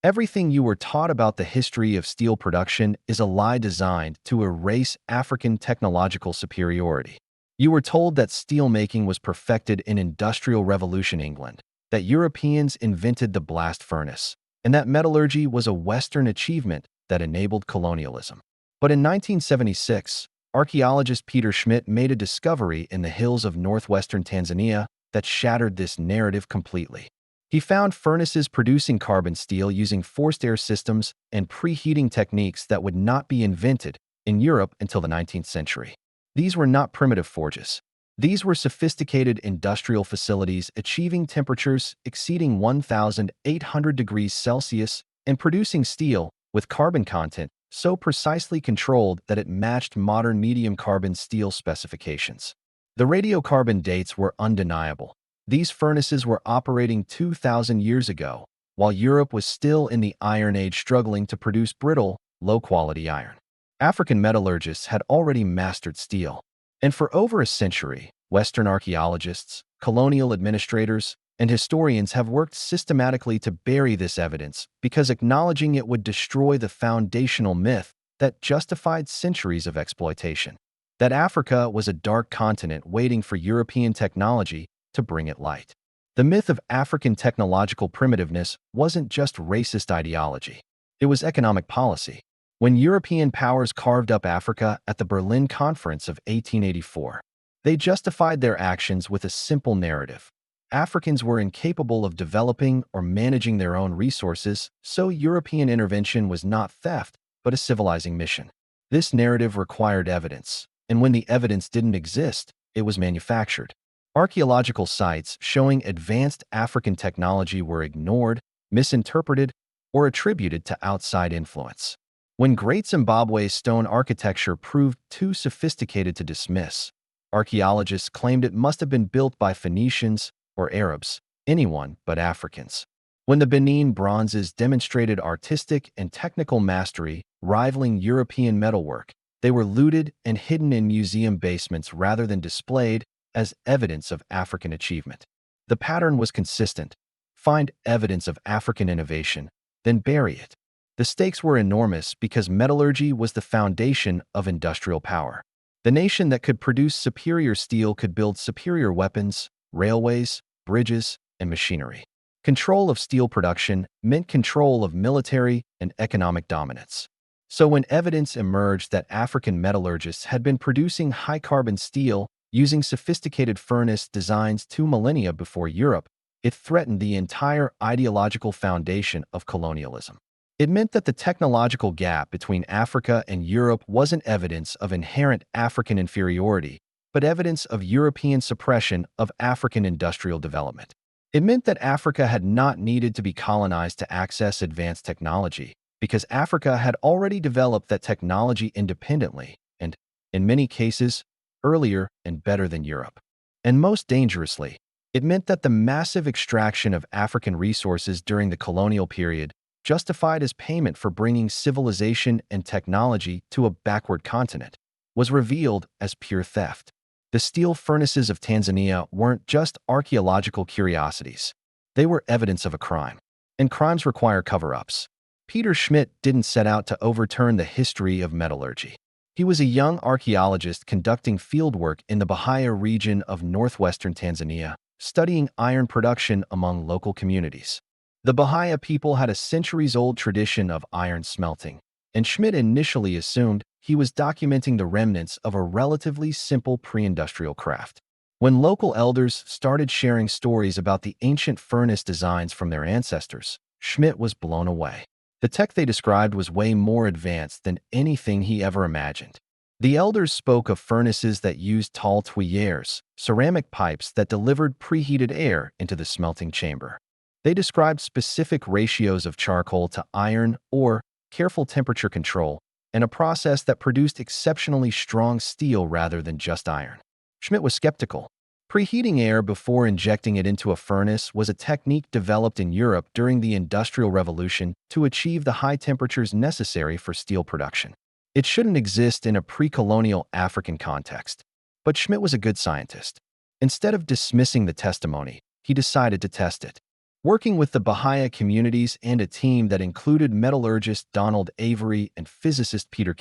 Everything you were taught about the history of steel production is a lie designed to erase African technological superiority. You were told that steelmaking was perfected in Industrial Revolution England, that Europeans invented the blast furnace, and that metallurgy was a Western achievement that enabled colonialism. But in 1976, archaeologist Peter Schmidt made a discovery in the hills of northwestern Tanzania that shattered this narrative completely. He found furnaces producing carbon steel using forced air systems and preheating techniques that would not be invented in Europe until the 19th century. These were not primitive forges. These were sophisticated industrial facilities achieving temperatures exceeding 1,800 degrees Celsius and producing steel with carbon content so precisely controlled that it matched modern medium carbon steel specifications. The radiocarbon dates were undeniable. These furnaces were operating 2,000 years ago, while Europe was still in the Iron Age struggling to produce brittle, low-quality iron. African metallurgists had already mastered steel. And for over a century, Western archaeologists, colonial administrators, and historians have worked systematically to bury this evidence because acknowledging it would destroy the foundational myth that justified centuries of exploitation. That Africa was a dark continent waiting for European technology to bring it light. The myth of African technological primitiveness wasn't just racist ideology. It was economic policy. When European powers carved up Africa at the Berlin Conference of 1884, they justified their actions with a simple narrative. Africans were incapable of developing or managing their own resources, so European intervention was not theft, but a civilizing mission. This narrative required evidence, and when the evidence didn't exist, it was manufactured. Archaeological sites showing advanced African technology were ignored, misinterpreted, or attributed to outside influence. When Great Zimbabwe's stone architecture proved too sophisticated to dismiss, archaeologists claimed it must have been built by Phoenicians or Arabs, anyone but Africans. When the Benin bronzes demonstrated artistic and technical mastery rivaling European metalwork, they were looted and hidden in museum basements rather than displayed as evidence of African achievement. The pattern was consistent. Find evidence of African innovation, then bury it. The stakes were enormous because metallurgy was the foundation of industrial power. The nation that could produce superior steel could build superior weapons, railways, bridges, and machinery. Control of steel production meant control of military and economic dominance. So when evidence emerged that African metallurgists had been producing high-carbon steel using sophisticated furnace designs 2 millennia before Europe, it threatened the entire ideological foundation of colonialism. It meant that the technological gap between Africa and Europe wasn't evidence of inherent African inferiority, but evidence of European suppression of African industrial development. It meant that Africa had not needed to be colonized to access advanced technology, because Africa had already developed that technology independently and, in many cases, earlier and better than Europe. And most dangerously, it meant that the massive extraction of African resources during the colonial period, justified as payment for bringing civilization and technology to a backward continent, was revealed as pure theft. The steel furnaces of Tanzania weren't just archaeological curiosities. They were evidence of a crime. And crimes require cover-ups. Peter Schmidt didn't set out to overturn the history of metallurgy. He was a young archaeologist conducting fieldwork in the Buhaya region of northwestern Tanzania, studying iron production among local communities. The Buhaya people had a centuries-old tradition of iron smelting, and Schmidt initially assumed he was documenting the remnants of a relatively simple pre-industrial craft. When local elders started sharing stories about the ancient furnace designs from their ancestors, Schmidt was blown away. The tech they described was way more advanced than anything he ever imagined. The elders spoke of furnaces that used tall tuyères, ceramic pipes that delivered preheated air into the smelting chamber. They described specific ratios of charcoal to iron or careful temperature control, and a process that produced exceptionally strong steel rather than just iron. Schmidt was skeptical. Preheating air before injecting it into a furnace was a technique developed in Europe during the Industrial Revolution to achieve the high temperatures necessary for steel production. It shouldn't exist in a pre-colonial African context. But Schmidt was a good scientist. Instead of dismissing the testimony, he decided to test it. Working with the Buhaya communities and a team that included metallurgist Donald Avery and physicist Peter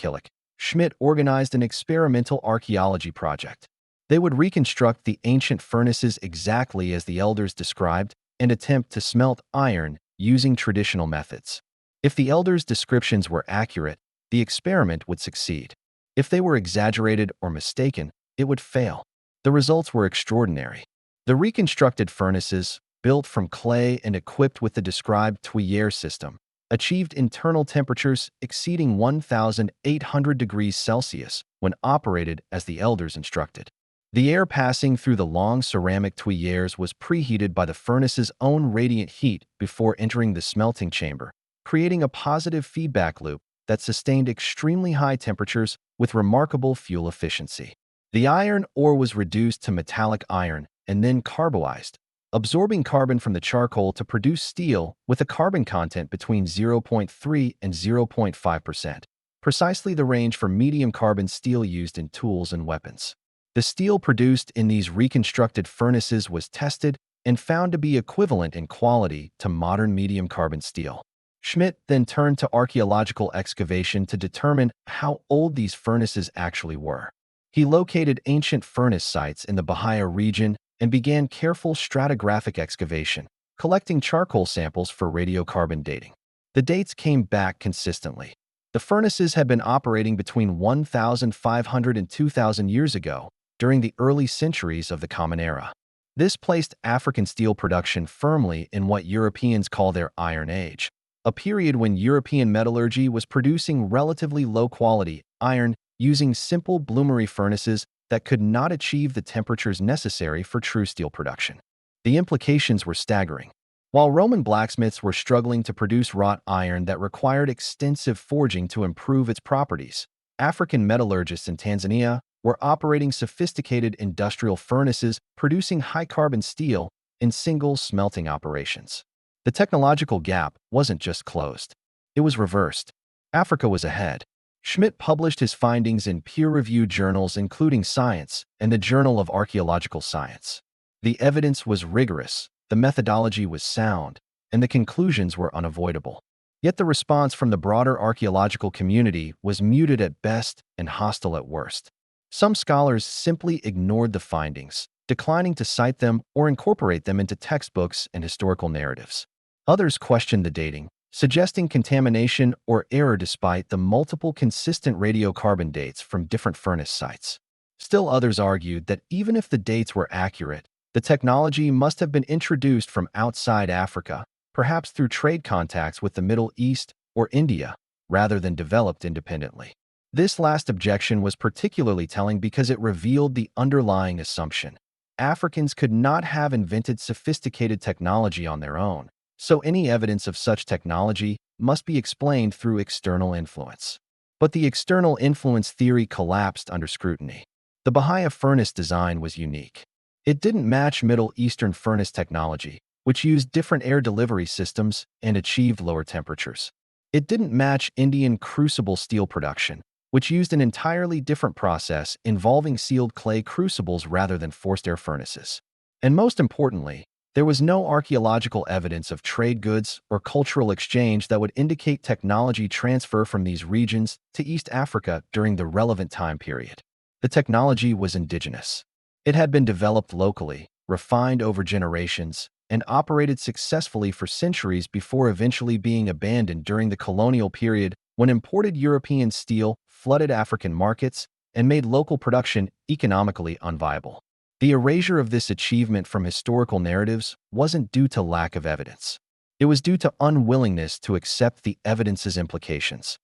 Schmidt organized an experimental archaeology project. They would reconstruct the ancient furnaces exactly as the elders described and attempt to smelt iron using traditional methods. If the elders' descriptions were accurate, the experiment would succeed. If they were exaggerated or mistaken, it would fail. The results were extraordinary. The reconstructed furnaces, built from clay and equipped with the described Tuyere system, achieved internal temperatures exceeding 1,800 degrees Celsius when operated as the elders instructed. The air passing through the long ceramic tuyeres was preheated by the furnace's own radiant heat before entering the smelting chamber, creating a positive feedback loop that sustained extremely high temperatures with remarkable fuel efficiency. The iron ore was reduced to metallic iron and then carboized, absorbing carbon from the charcoal to produce steel with a carbon content between 0.3 and 0.5%, precisely the range for medium carbon steel used in tools and weapons. The steel produced in these reconstructed furnaces was tested and found to be equivalent in quality to modern medium carbon steel. Schmidt then turned to archaeological excavation to determine how old these furnaces actually were. He located ancient furnace sites in the Buhaya region and began careful stratigraphic excavation, collecting charcoal samples for radiocarbon dating. The dates came back consistently. The furnaces had been operating between 1,500 and 2,000 years ago, during the early centuries of the Common Era. This placed African steel production firmly in what Europeans call their Iron Age, a period when European metallurgy was producing relatively low-quality iron using simple bloomery furnaces that could not achieve the temperatures necessary for true steel production. The implications were staggering. While Roman blacksmiths were struggling to produce wrought iron that required extensive forging to improve its properties, African metallurgists in Tanzania were operating sophisticated industrial furnaces producing high-carbon steel in single smelting operations. The technological gap wasn't just closed. It was reversed. Africa was ahead. Schmidt published his findings in peer-reviewed journals including Science and the Journal of Archaeological Science. The evidence was rigorous, the methodology was sound, and the conclusions were unavoidable. Yet the response from the broader archaeological community was muted at best and hostile at worst. Some scholars simply ignored the findings, declining to cite them or incorporate them into textbooks and historical narratives. Others questioned the dating, suggesting contamination or error despite the multiple consistent radiocarbon dates from different furnace sites. Still others argued that even if the dates were accurate, the technology must have been introduced from outside Africa, perhaps through trade contacts with the Middle East or India, rather than developed independently. This last objection was particularly telling because it revealed the underlying assumption. Africans could not have invented sophisticated technology on their own, so any evidence of such technology must be explained through external influence. But the external influence theory collapsed under scrutiny. The Buhaya furnace design was unique. It didn't match Middle Eastern furnace technology, which used different air delivery systems and achieved lower temperatures. It didn't match Indian crucible steel production, which used an entirely different process involving sealed clay crucibles rather than forced air furnaces. And most importantly, there was no archaeological evidence of trade goods or cultural exchange that would indicate technology transfer from these regions to East Africa during the relevant time period. The technology was indigenous. It had been developed locally, refined over generations, and operated successfully for centuries before eventually being abandoned during the colonial period when imported European steel flooded African markets and made local production economically unviable. The erasure of this achievement from historical narratives wasn't due to lack of evidence. It was due to unwillingness to accept the evidence's implications.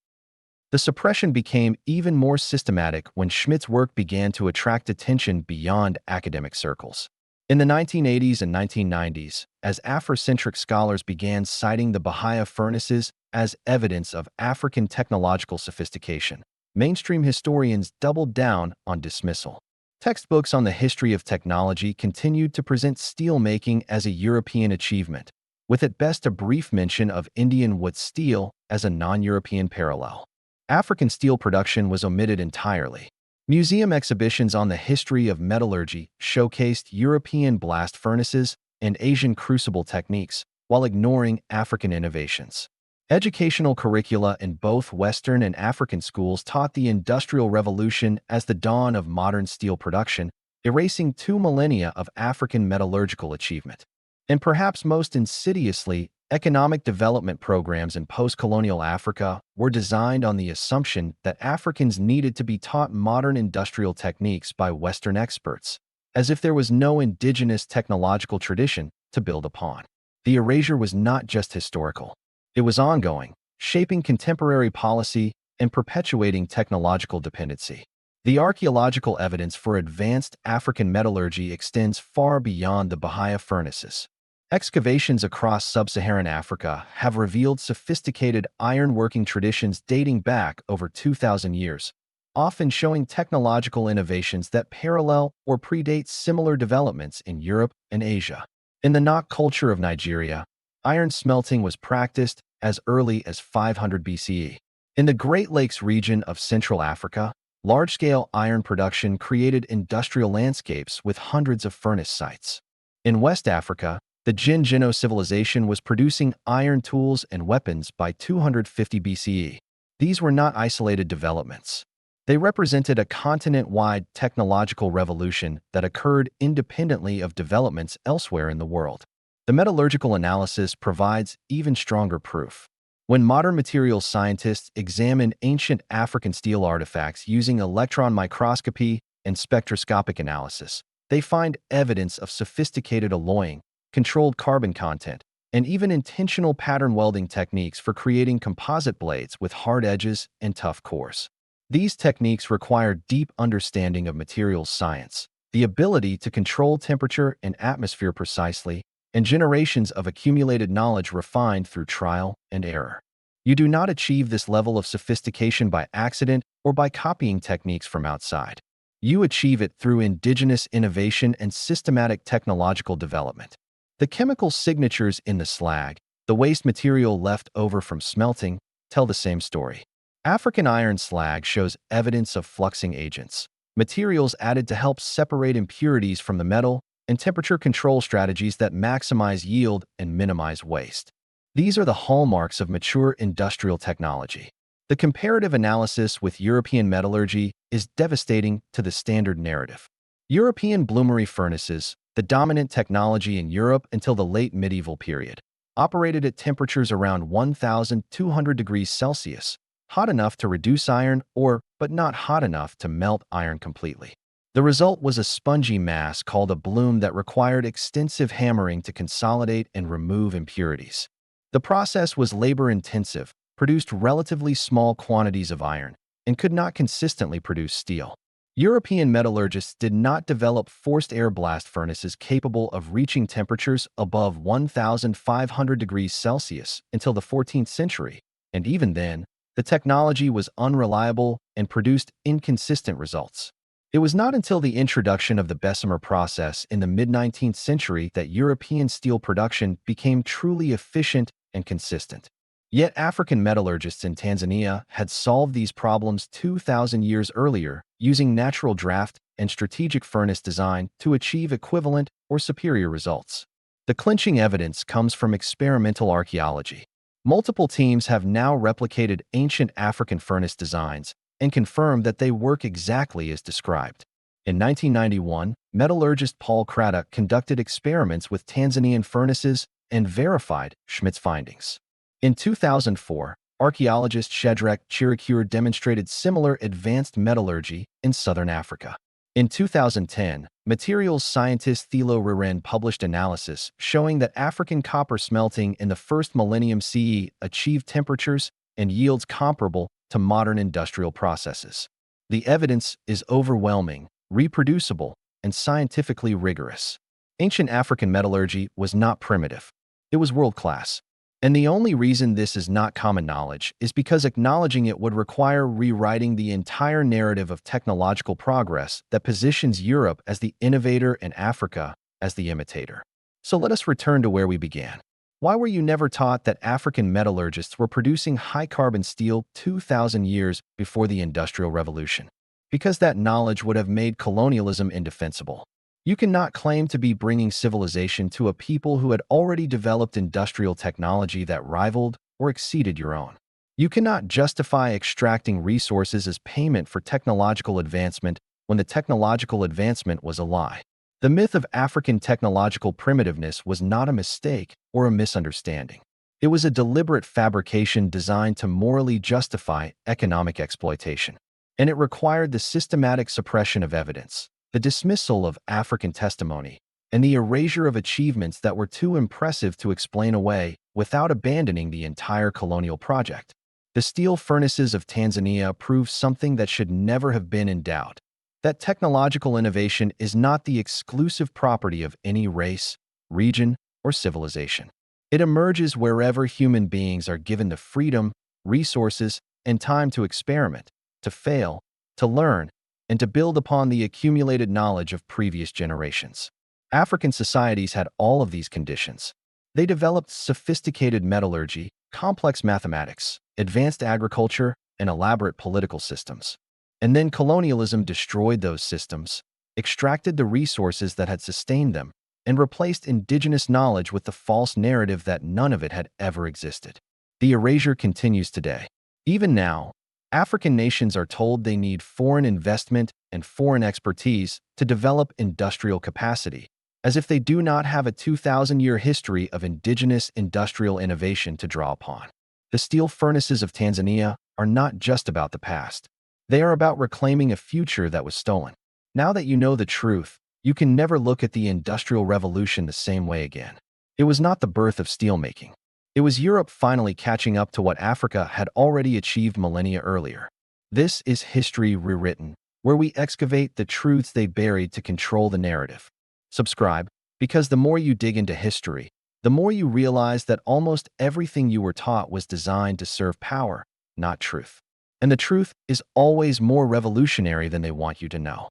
The suppression became even more systematic when Schmidt's work began to attract attention beyond academic circles. In the 1980s and 1990s, as Afrocentric scholars began citing the Buhaya furnaces as evidence of African technological sophistication, mainstream historians doubled down on dismissal. Textbooks on the history of technology continued to present steelmaking as a European achievement, with at best a brief mention of Indian wood steel as a non-European parallel. African steel production was omitted entirely. Museum exhibitions on the history of metallurgy showcased European blast furnaces and Asian crucible techniques, while ignoring African innovations. Educational curricula in both Western and African schools taught the Industrial Revolution as the dawn of modern steel production, erasing 2 millennia of African metallurgical achievement. And perhaps most insidiously, economic development programs in post-colonial Africa were designed on the assumption that Africans needed to be taught modern industrial techniques by Western experts, as if there was no indigenous technological tradition to build upon. The erasure was not just historical. It was ongoing, shaping contemporary policy and perpetuating technological dependency. The archaeological evidence for advanced African metallurgy extends far beyond the Buhaya furnaces. Excavations across sub-Saharan Africa have revealed sophisticated iron-working traditions dating back over 2,000 years, often showing technological innovations that parallel or predate similar developments in Europe and Asia. In the Nok culture of Nigeria, iron smelting was practiced as early as 500 BCE. In the Great Lakes region of Central Africa, large-scale iron production created industrial landscapes with hundreds of furnace sites. In West Africa, the Jin-Jino civilization was producing iron tools and weapons by 250 BCE. These were not isolated developments. They represented a continent-wide technological revolution that occurred independently of developments elsewhere in the world. The metallurgical analysis provides even stronger proof. When modern materials scientists examine ancient African steel artifacts using electron microscopy and spectroscopic analysis, they find evidence of sophisticated alloying, controlled carbon content, and even intentional pattern welding techniques for creating composite blades with hard edges and tough cores. These techniques require deep understanding of materials science, the ability to control temperature and atmosphere precisely, and generations of accumulated knowledge refined through trial and error. You do not achieve this level of sophistication by accident or by copying techniques from outside. You achieve it through indigenous innovation and systematic technological development. The chemical signatures in the slag, the waste material left over from smelting, tell the same story. African iron slag shows evidence of fluxing agents, materials added to help separate impurities from the metal, and temperature control strategies that maximize yield and minimize waste. These are the hallmarks of mature industrial technology. The comparative analysis with European metallurgy is devastating to the standard narrative. European bloomery furnaces, the dominant technology in Europe until the late medieval period, operated at temperatures around 1,200 degrees Celsius, hot enough to reduce iron but not hot enough to melt iron completely. The result was a spongy mass called a bloom that required extensive hammering to consolidate and remove impurities. The process was labor-intensive, produced relatively small quantities of iron, and could not consistently produce steel. European metallurgists did not develop forced air blast furnaces capable of reaching temperatures above 1,500 degrees Celsius until the 14th century, and even then, the technology was unreliable and produced inconsistent results. It was not until the introduction of the Bessemer process in the mid-19th century that European steel production became truly efficient and consistent. Yet African metallurgists in Tanzania had solved these problems 2,000 years earlier using natural draft and strategic furnace design to achieve equivalent or superior results. The clinching evidence comes from experimental archaeology. Multiple teams have now replicated ancient African furnace designs and confirmed that they work exactly as described. In 1991, metallurgist Paul Craddock conducted experiments with Tanzanian furnaces and verified Schmidt's findings. In 2004, archaeologist Shedrack Chiricure demonstrated similar advanced metallurgy in southern Africa. In 2010, materials scientist Thilo Rewritten published analysis showing that African copper smelting in the first millennium CE achieved temperatures and yields comparable to modern industrial processes. The evidence is overwhelming, reproducible, and scientifically rigorous. Ancient African metallurgy was not primitive. It was world-class. And the only reason this is not common knowledge is because acknowledging it would require rewriting the entire narrative of technological progress that positions Europe as the innovator and Africa as the imitator. So let us return to where we began. Why were you never taught that African metallurgists were producing high-carbon steel 2,000 years before the Industrial Revolution? Because that knowledge would have made colonialism indefensible. You cannot claim to be bringing civilization to a people who had already developed industrial technology that rivaled or exceeded your own. You cannot justify extracting resources as payment for technological advancement when the technological advancement was a lie. The myth of African technological primitiveness was not a mistake or a misunderstanding. It was a deliberate fabrication designed to morally justify economic exploitation. And it required the systematic suppression of evidence, the dismissal of African testimony, and the erasure of achievements that were too impressive to explain away without abandoning the entire colonial project. The steel furnaces of Tanzania prove something that should never have been in doubt: that technological innovation is not the exclusive property of any race, region, or civilization. It emerges wherever human beings are given the freedom, resources, and time to experiment, to fail, to learn, and to build upon the accumulated knowledge of previous generations. African societies had all of these conditions. They developed sophisticated metallurgy, complex mathematics, advanced agriculture, and elaborate political systems. And then colonialism destroyed those systems, extracted the resources that had sustained them, and replaced indigenous knowledge with the false narrative that none of it had ever existed. The erasure continues today. Even now, African nations are told they need foreign investment and foreign expertise to develop industrial capacity, as if they do not have a 2,000-year history of indigenous industrial innovation to draw upon. The steel furnaces of Tanzania are not just about the past. They are about reclaiming a future that was stolen. Now that you know the truth, you can never look at the Industrial Revolution the same way again. It was not the birth of steelmaking. It was Europe finally catching up to what Africa had already achieved millennia earlier. This is History Rewritten, where we excavate the truths they buried to control the narrative. Subscribe, because the more you dig into history, the more you realize that almost everything you were taught was designed to serve power, not truth. And the truth is always more revolutionary than they want you to know.